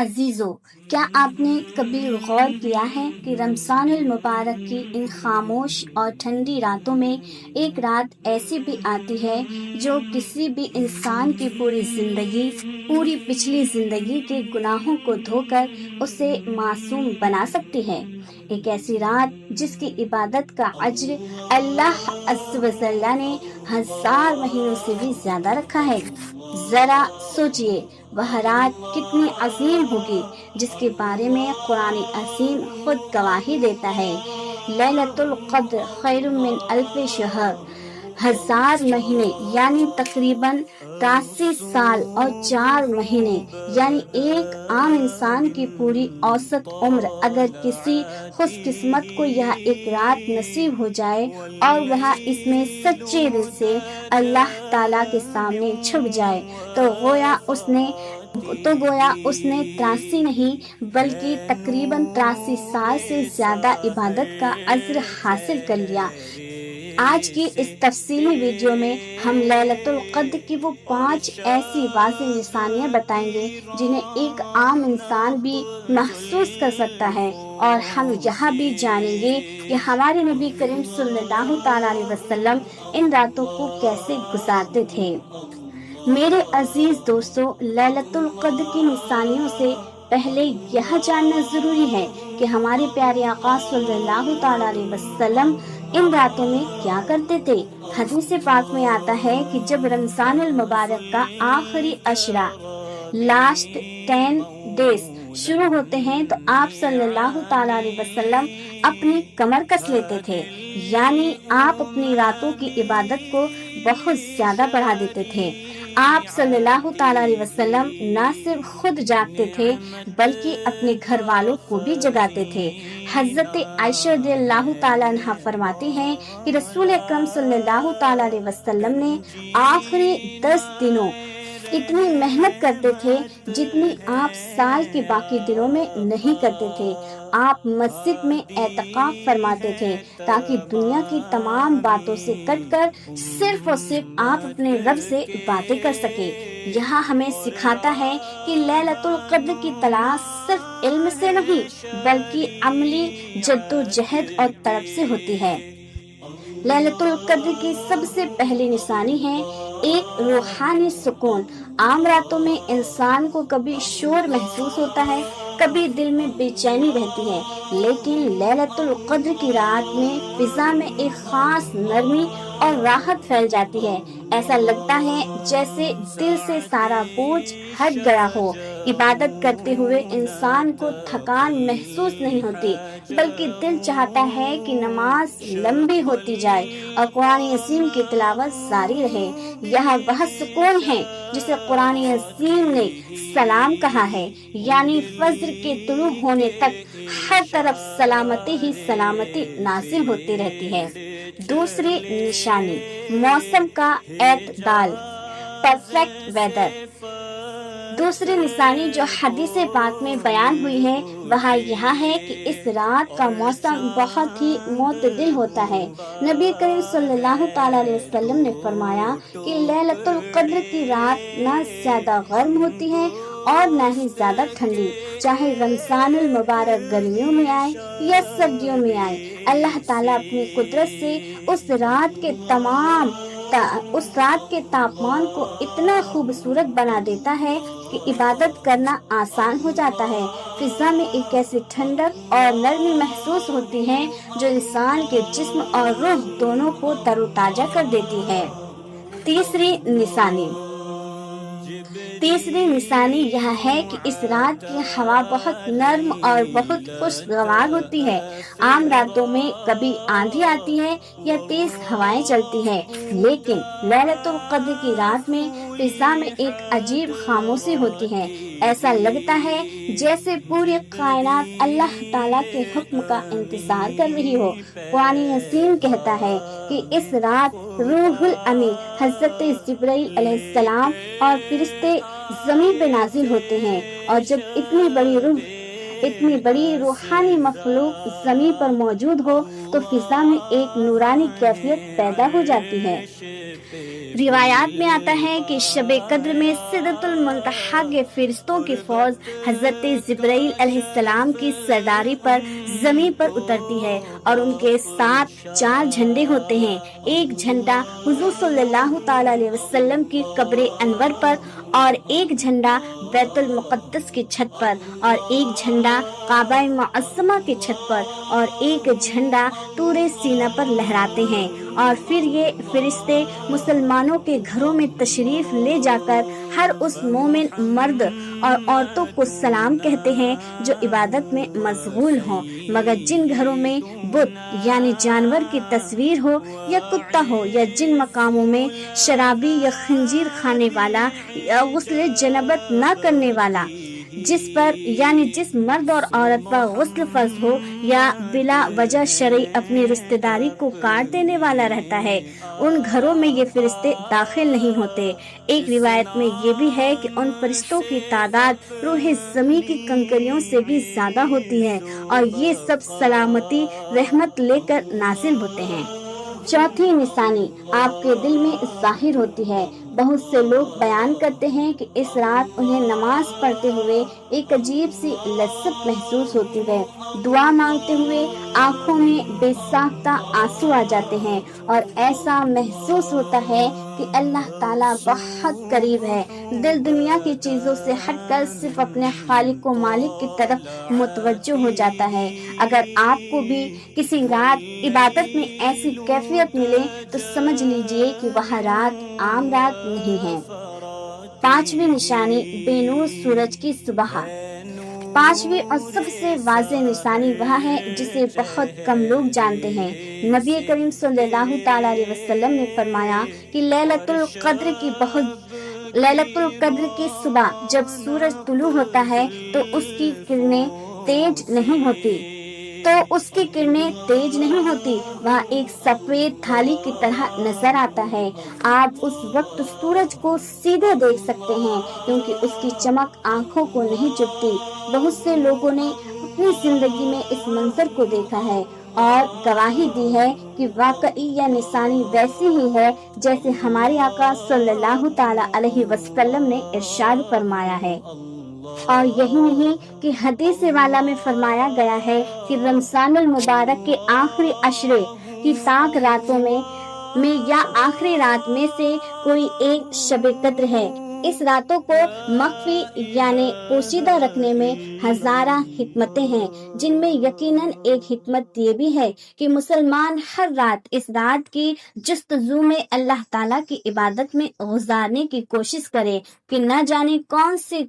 عزیزو، کیا آپ نے کبھی غور کیا ہے کہ رمضان المبارک کی ان خاموش اور ٹھنڈی راتوں میں ایک رات ایسی بھی آتی ہے جو کسی بھی انسان کی پوری پچھلی زندگی کے گناہوں کو دھو کر اسے معصوم بنا سکتی ہے۔ ایک ایسی رات جس کی عبادت کا اجر اللہ عز و جل نے 1000 مہینوں سے بھی زیادہ رکھا ہے۔ ذرا سوچئے وہ رات کتنی عظیم ہوگی جس کے بارے میں قرآن عظیم خود گواہی دیتا ہے۔ لیلۃ القدر خیر من الف شہر، 1000 مہینے یعنی تقریباً 83 سال اور 4 مہینے یعنی ایک عام انسان کی پوری اوسط عمر اگر کسی خوش قسمت کو یہ ایک رات نصیب ہو جائے اور وہ اس میں سچے دل سے اللہ تعالیٰ کے سامنے چھپ جائے تو گویا اس نے 83 نہیں بلکہ تقریباً 83 سال سے زیادہ عبادت کا اجر حاصل کر لیا۔ آج کی اس تفصیلی ویڈیو میں ہم لیلۃ القدر کی وہ 5 ایسی واضح نشانیاں بتائیں گے جنہیں ایک عام انسان بھی محسوس کر سکتا ہے، اور ہم یہاں بھی جانیں گے کہ ہمارے نبی کریم صلی اللہ تعالیٰ علیہ وسلم ان راتوں کو کیسے گزارتے تھے۔ میرے عزیز دوستو، لیلۃ القدر کی نشانیوں سے پہلے یہ جاننا ضروری ہے کہ ہمارے پیارے آقا صلی اللہ تعالیٰ علیہ وسلم ان راتوں میں کیا کرتے تھے۔ حدیث پاک میں آتا ہے کہ جب رمضان المبارک کا آخری عشرہ لاسٹ 10 days شروع ہوتے ہیں تو آپ صلی اللہ تعالیٰ علیہ وسلم اپنی کمر کس لیتے تھے، یعنی آپ اپنی راتوں کی عبادت کو بہت زیادہ بڑھا دیتے تھے۔ آپ صلی اللہ تعالیٰ علیہ وسلم نہ صرف خود جاگتے تھے بلکہ اپنے گھر والوں کو بھی جگاتے تھے۔ حضرت عائشہ رضی اللہ تعالیٰ عنہ فرماتی ہیں کہ رسول اکرم صلی اللہ تعالیٰ علیہ وسلم نے آخری 10 دنوں اتنی محنت کرتے تھے جتنی آپ سال کے باقی دنوں میں نہیں کرتے تھے۔ آپ مسجد میں اعتکاف فرماتے تھے تاکہ دنیا کی تمام باتوں سے کٹ کر صرف اور صرف آپ اپنے رب سے باتیں کر سکے۔ یہاں ہمیں سکھاتا ہے کہ لیلۃ القدر کی تلاش صرف علم سے نہیں بلکہ عملی جدوجہد اور طلب سے ہوتی ہے۔ لیلۃ القدر کی سب سے پہلی نشانی ہے ایک روحانی سکون۔ عام راتوں میں انسان کو کبھی شور محسوس ہوتا ہے، کبھی دل میں بے چینی رہتی ہے، لیکن لیلۃ القدر کی رات میں فضا میں ایک خاص نرمی اور راحت پھیل جاتی ہے۔ ایسا لگتا ہے جیسے دل سے سارا بوجھ ہٹ گیا ہو۔ عبادت کرتے ہوئے انسان کو تھکان محسوس نہیں ہوتی بلکہ دل چاہتا ہے کہ نماز لمبی ہوتی جائے اور قرآن عظیم کی تلاوت جاری رہے۔ یہ وہ سکون ہے جسے قرآن عظیم نے سلام کہا ہے، یعنی فجر کے طلوع ہونے تک ہر طرف سلامتی ہی سلامتی نازل ہوتی رہتی ہے۔ دوسری نشانی موسم کا اعتدال، پرفیکٹ ویدر۔ دوسری نشانی جو حدیث پاک میں بیان ہوئی ہے وہ یہ ہے کہ اس رات کا موسم بہت ہی معتدل ہوتا ہے۔ نبی کریم صلی اللہ تعالیٰ علیہ وسلم نے فرمایا کہ لیلۃ القدر کی رات نہ زیادہ گرم ہوتی ہے اور نہ ہی زیادہ ٹھنڈی، چاہے رمضان المبارک گرمیوں میں آئے یا سردیوں میں آئے۔ اللہ تعالیٰ اپنی قدرت سے اس رات کے تاپمان کو اتنا خوبصورت بنا دیتا ہے کہ عبادت کرنا آسان ہو جاتا ہے۔ فضا میں ایک ایسی ٹھنڈک اور نرمی محسوس ہوتی ہے جو انسان کے جسم اور روح دونوں کو تر و تازہ کر دیتی ہے۔ تیسری نشانی یہ ہے کہ اس رات کی ہوا بہت نرم اور بہت خوشگوار ہوتی ہے۔ عام راتوں میں کبھی آندھی آتی ہے یا تیز ہوائیں چلتی ہیں، لیکن لیلۃ القدر کی رات میں فضا میں ایک عجیب خاموشی ہوتی ہے۔ ایسا لگتا ہے جیسے پوری کائنات اللہ تعالیٰ کے حکم کا انتظار کر رہی ہو۔ قرآن عظیم کہتا ہے کہ اس رات روح الامین حضرت جبرائیل علیہ السلام اور فرشتے زمین پہ نازل ہوتے ہیں، اور جب اتنی بڑی روح اتنی بڑی روحانی مخلوق زمین پر موجود ہو تو فضا میں ایک نورانی کیفیت پیدا ہو جاتی ہے۔ روایات میں آتا ہے کہ شب قدر میں سدرۃ المنتہا کے فرشتوں کی فوج حضرت جبرائیل علیہ السلام کی سرداری پر زمین پر اترتی ہے اور ان کے ساتھ 4 جھنڈے ہوتے ہیں۔ ایک جھنڈا حضور صلی اللہ تعالی علیہ وسلم کی قبر انور پر اور ایک جھنڈا بیت المقدس کی چھت پر اور ایک جھنڈا کعبہ معظمہ کی چھت پر اور ایک جھنڈا طور سینا پر لہراتے ہیں، اور پھر یہ فرشتے مسلمانوں کے گھروں میں تشریف لے جا کر ہر اس مومن مرد اور عورتوں کو سلام کہتے ہیں جو عبادت میں مشغول ہوں، مگر جن گھروں میں بت یعنی جانور کی تصویر ہو یا کتا ہو، یا جن مقاموں میں شرابی یا خنزیر کھانے والا یا غسل جنابت نہ کرنے والا، جس پر یعنی جس مرد اور عورت پر غسل فرض ہو یا بلا وجہ شرعی اپنی رشتہ داری کو کاٹ دینے والا رہتا ہے، ان گھروں میں یہ فرشتے داخل نہیں ہوتے۔ ایک روایت میں یہ بھی ہے کہ ان فرشتوں کی تعداد روح زمین کی کنکریوں سے بھی زیادہ ہوتی ہے، اور یہ سب سلامتی رحمت لے کر نازل ہوتے ہیں۔ چوتھی نشانی آپ کے دل میں ظاہر ہوتی ہے۔ بہت سے لوگ بیان کرتے ہیں کہ اس رات انہیں نماز پڑھتے ہوئے ایک عجیب سی لذت محسوس ہوتی ہے، دعا مانگتے ہوئے آنکھوں میں بے ساختہ آنسو آ جاتے ہیں، اور ایسا محسوس ہوتا ہے کہ اللہ تعالیٰ بہت قریب ہے۔ دل دنیا کی چیزوں سے ہٹ کر صرف اپنے خالق و مالک کی طرف متوجہ ہو جاتا ہے۔ اگر آپ کو بھی کسی رات عبادت میں ایسی کیفیت ملے تو سمجھ لیجئے کہ وہ رات عام رات نہیں ہے۔ پانچویں نشانی بے نور سورج کی صبح۔ پانچویں اور سب سے واضح نشانی وہ ہے جسے بہت کم لوگ جانتے ہیں۔ نبی کریم صلی اللہ تعالی علیہ وسلم نے فرمایا کہ لیلۃ القدر کی صبح جب سورج طلوع ہوتا ہے تو اس کی کرنیں تیز نہیں ہوتی، وہ ایک سفید تھالی کی طرح نظر آتا ہے۔ آپ اس وقت سورج کو سیدھے دیکھ سکتے ہیں کیونکہ اس کی چمک آنکھوں کو نہیں چبھتی۔ بہت سے لوگوں نے اپنی زندگی میں اس منظر کو دیکھا ہے اور گواہی دی ہے کہ واقعی یہ نشانی ویسی ہی ہے جیسے ہمارے آقا صلی اللہ تعالی علیہ وسلم نے ارشاد فرمایا ہے۔ اور یہی نہیں کہ حدیث والا میں فرمایا گیا ہے کہ رمضان المبارک کے آخری عشرے کی پاک راتوں میں یا آخری رات میں سے کوئی ایک شب قدر ہے۔ اس راتوں کو مخفی یعنی پوشیدہ رکھنے میں ہزارہ حکمتیں ہیں، جن میں یقیناً ایک حکمت یہ بھی ہے کہ مسلمان ہر رات اس رات کی جستجو میں اللہ تعالیٰ کی عبادت میں گزارنے کی کوشش کرے کہ نہ جانے کون سی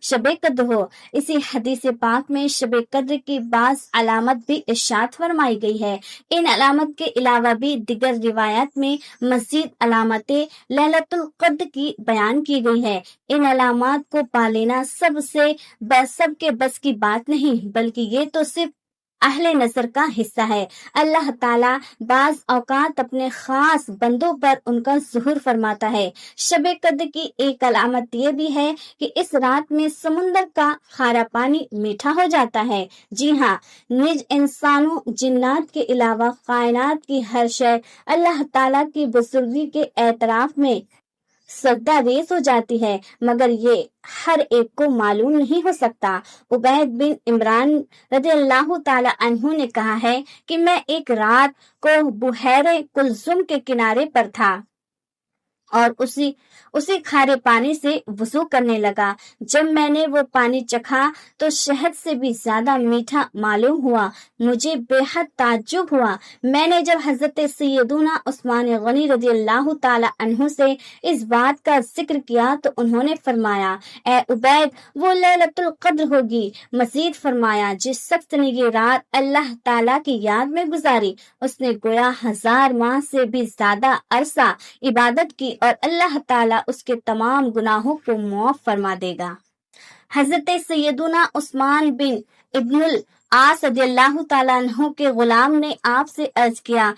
شب قدر ہو۔ اسی حدیث پاک میں شب قدر کی بعض علامت بھی ارشاد فرمائی گئی ہے۔ ان علامت کے علاوہ بھی دیگر روایات میں مزید علامتیں لیلۃ القدر کی بیان کی گئی ہے۔ ان علامات کو پا لینا سب کے بس کی بات نہیں، بلکہ یہ تو صرف اہل نظر کا حصہ ہے۔ اللہ تعالیٰ بعض اوقات اپنے خاص بندوں پر ان کا ظہور فرماتا ہے۔ شب قدر کی ایک علامت یہ بھی ہے کہ اس رات میں سمندر کا کھارا پانی میٹھا ہو جاتا ہے۔ جی ہاں، نج انسانوں جنات کے علاوہ کائنات کی ہر شے اللہ تعالیٰ کی بزرگی کے اعتراف میں سجدہ ریز ہو جاتی ہے، مگر یہ ہر ایک کو معلوم نہیں ہو سکتا۔ عبید بن عمران رضی اللہ تعالی عنہ نے کہا ہے کہ میں ایک رات کو بحیرہ کلثوم کے کنارے پر تھا اور اسی کھارے پانی سے وضو کرنے لگا۔ جب میں نے وہ پانی چکھا تو شہد سے بھی زیادہ میٹھا معلوم ہوا۔ مجھے بے حد تعجب ہوا۔ میں نے جب حضرت سیدنا عثمان غنی رضی اللہ تعالی عنہ سے اس بات کا ذکر کیا تو انہوں نے فرمایا، اے عبید، وہ لیلۃ القدر ہوگی۔ مزید فرمایا، جس شخص نے یہ رات اللہ تعالیٰ کی یاد میں گزاری، اس نے گویا 1000 ماہ سے بھی زیادہ عرصہ عبادت کی اور اللہ تعالیٰ اس کے تمام گناہوں کو معاف فرما دے گا۔ حضرت سیدنا عثمان بن ابن العاص رضی اللہ تعالیٰ عنہ کے غلام نے آپ سے عرض کیا،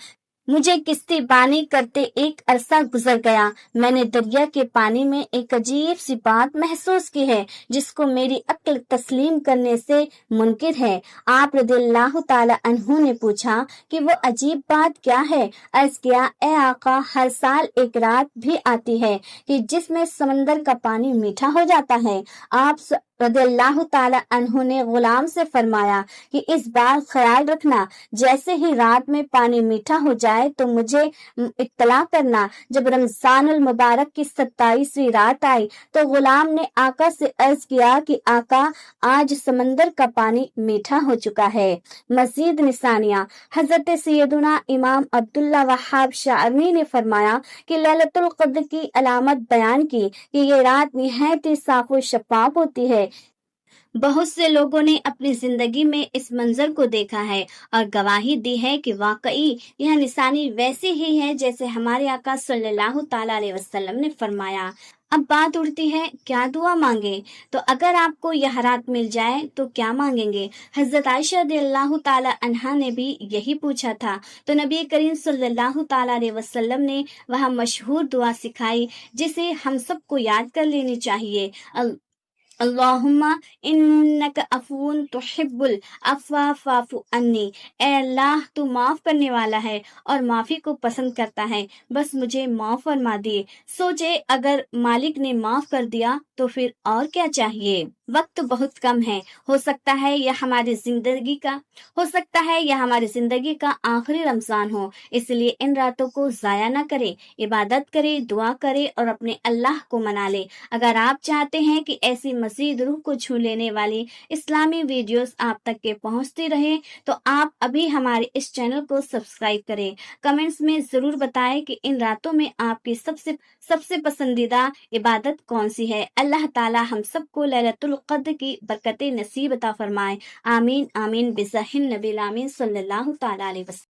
مجھے کشتی بانی کرتے ایک عرصہ گزر گیا، میں نے دریا کے پانی میں ایک عجیب سی بات محسوس کی ہے جس کو میری عقل تسلیم کرنے سے منکر ہے۔ آپ رضی اللہ تعالی عنہ نے پوچھا کہ وہ عجیب بات کیا ہے؟ عرض کیا، اے آقا، ہر سال ایک رات بھی آتی ہے کہ جس میں سمندر کا پانی میٹھا ہو جاتا ہے۔ آپ رضی اللہ تعالی عنہ نے غلام سے فرمایا کہ اس بار خیال رکھنا، جیسے ہی رات میں پانی میٹھا ہو جائے تو مجھے اطلاع کرنا۔ جب رمضان المبارک کی 27ویں رات آئی تو غلام نے آقا سے عرض کیا کہ آقا، آج سمندر کا پانی میٹھا ہو چکا ہے۔ مزید نشانیاں، حضرت سیدنا امام عبداللہ وہاب شاعرانی نے فرمایا کہ لیلۃ القدر کی علامت بیان کی کہ یہ رات نہایت ہی صاف و شفاف ہوتی ہے۔ بہت سے لوگوں نے اپنی زندگی میں اس منظر کو دیکھا ہے اور گواہی دی ہے کہ واقعی یہ نشانی ویسی ہی ہے جیسے ہمارے آقا صلی اللہ تعالی علیہ وسلم نے فرمایا۔ اب بات اٹھتی ہے، کیا دعا مانگے؟ تو اگر آپ کو یہ رات مل جائے تو کیا مانگیں گے؟ حضرت عائشہ رضی اللہ تعالی عنہا نے بھی یہی پوچھا تھا، تو نبی کریم صلی اللہ تعالی علیہ وسلم نے وہاں مشہور دعا سکھائی جسے ہم سب کو یاد کر لینی چاہیے۔ اللہم انک عفو تحب العفو فاعف عنی، اے اللہ تو معاف کرنے والا ہے اور معافی کو پسند کرتا ہے، بس مجھے معاف فرما دیے۔ سوچے اگر مالک نے معاف کر دیا تو پھر اور کیا چاہیے۔ وقت بہت کم ہے، ہو سکتا ہے یہ ہماری زندگی کا آخری رمضان ہو، اس لیے ان راتوں کو ضائع نہ کرے، عبادت کرے، دعا کرے اور اپنے اللہ کو منا لے۔ اگر آپ چاہتے ہیں کہ ایسی مزید روح کو چھو لینے والی اسلامی ویڈیوز آپ تک کے پہنچتی رہے تو آپ ابھی ہمارے اس چینل کو سبسکرائب کریں۔ کمنٹس میں ضرور بتائیں کہ ان راتوں میں آپ کی سب سے پسندیدہ عبادت کون سی ہے۔ اللہ تعالی ہم سب کو لیلۃ القدر کی برکتیں نصیب عطا فرمائے۔ آمین آمین بجاہ النبی الامین صلی اللہ تعالی علیہ وسلم۔